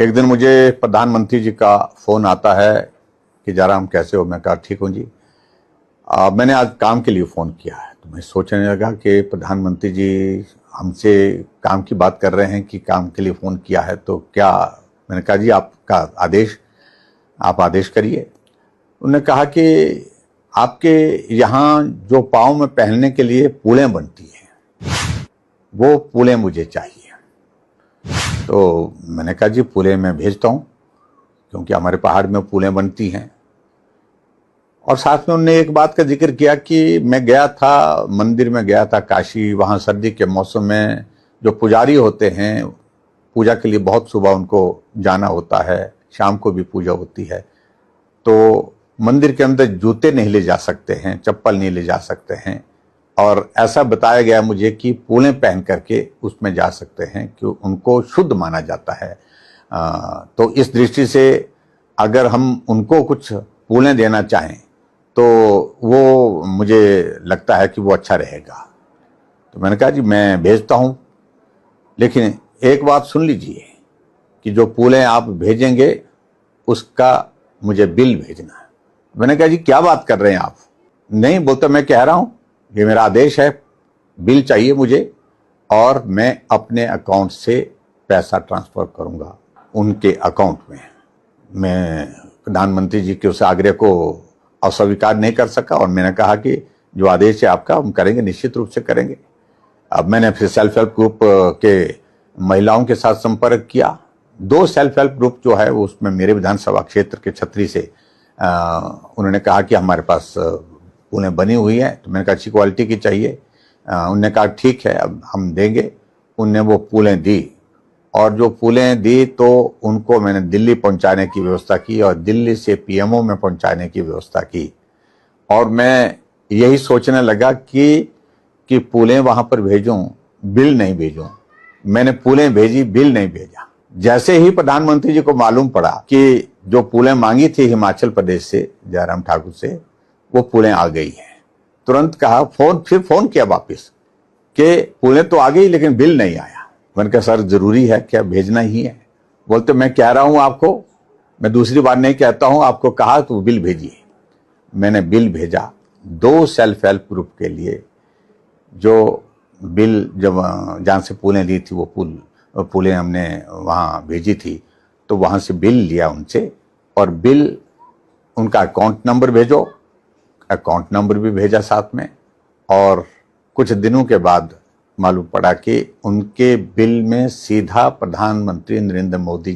एक दिन मुझे प्रधानमंत्री जी का फोन आता है कि जयराम कैसे हो। मैं कहा ठीक हूँ जी। मैंने आज काम के लिए फ़ोन किया है। तो मैं सोचने लगा कि प्रधानमंत्री जी हमसे काम की बात कर रहे हैं कि काम के लिए फ़ोन किया है, तो क्या। मैंने कहा जी आपका आदेश, आप आदेश करिए। उन्होंने कहा कि आपके यहाँ जो पाँव में पहनने के लिए पूलें बनती हैं, वो पूलें मुझे चाहिए। तो मैंने कहा जी पूलें मैं भेजता हूँ, क्योंकि हमारे पहाड़ में पूलें बनती हैं। और साथ में उन्होंने एक बात का जिक्र किया कि मैं गया था, मंदिर में गया था काशी, वहाँ सर्दी के मौसम में जो पुजारी होते हैं पूजा के लिए बहुत सुबह उनको जाना होता है, शाम को भी पूजा होती है, तो मंदिर के अंदर जूते नहीं ले जा सकते हैं, चप्पल नहीं ले जा सकते हैं। और ऐसा बताया गया मुझे कि पूलें पहन करके उसमें जा सकते हैं, कि उनको शुद्ध माना जाता है। तो इस दृष्टि से अगर हम उनको कुछ पूलें देना चाहें तो वो मुझे लगता है कि वो अच्छा रहेगा। तो मैंने कहा जी मैं भेजता हूँ, लेकिन एक बात सुन लीजिए कि जो पूलें आप भेजेंगे उसका मुझे बिल भेजना है। मैंने कहा जी क्या बात कर रहे हैं आप। नहीं, बोलता मैं कह रहा हूँ ये मेरा आदेश है, बिल चाहिए मुझे, और मैं अपने अकाउंट से पैसा ट्रांसफर करूँगा उनके अकाउंट में। मैं प्रधानमंत्री जी के उस आग्रह को अस्वीकार नहीं कर सका, और मैंने कहा कि जो आदेश है आपका हम करेंगे, निश्चित रूप से करेंगे। अब मैंने फिर सेल्फ हेल्प ग्रुप के महिलाओं के साथ संपर्क किया। 2 सेल्फ हेल्प ग्रुप जो है वो उसमें मेरे विधानसभा क्षेत्र के छतरी से उन्होंने कहा कि हमारे पास पूलें बनी हुई हैं। तो मैंने कहा अच्छी क्वालिटी की चाहिए। उन्होंने कहा ठीक है अब हम देंगे। उनने वो पूलें दी, और जो पूलें दी तो उनको मैंने दिल्ली पहुंचाने की व्यवस्था की, और दिल्ली से पीएमओ में पहुंचाने की व्यवस्था की। और मैं यही सोचने लगा कि पूलें वहां पर भेजूं, बिल नहीं भेजूं। मैंने पूलें भेजी, बिल नहीं भेजा। जैसे ही प्रधानमंत्री जी को मालूम पड़ा कि जो पूलें मांगी थी हिमाचल प्रदेश से जयराम ठाकुर से, वो पूलें आ गई हैं, तुरंत कहा, फिर फोन किया वापिस कि पूलें तो आ गई लेकिन बिल नहीं आया। मैंने कहा सर जरूरी है क्या, भेजना ही है। बोलते मैं कह रहा हूं आपको, मैं दूसरी बार नहीं कहता हूं, आपको कहा तो बिल भेजिए। मैंने बिल भेजा 2 सेल्फ हेल्प ग्रुप के लिए, जो बिल जब जहाँ से पूलें ली थी वो पूलें हमने वहाँ भेजी थी, तो वहाँ से बिल लिया उनसे, और बिल उनका अकाउंट नंबर भेजो, अकाउंट नंबर भी भेजा साथ में। और कुछ दिनों के बाद मालूम पड़ा कि उनके बिल में सीधा प्रधानमंत्री नरेंद्र मोदी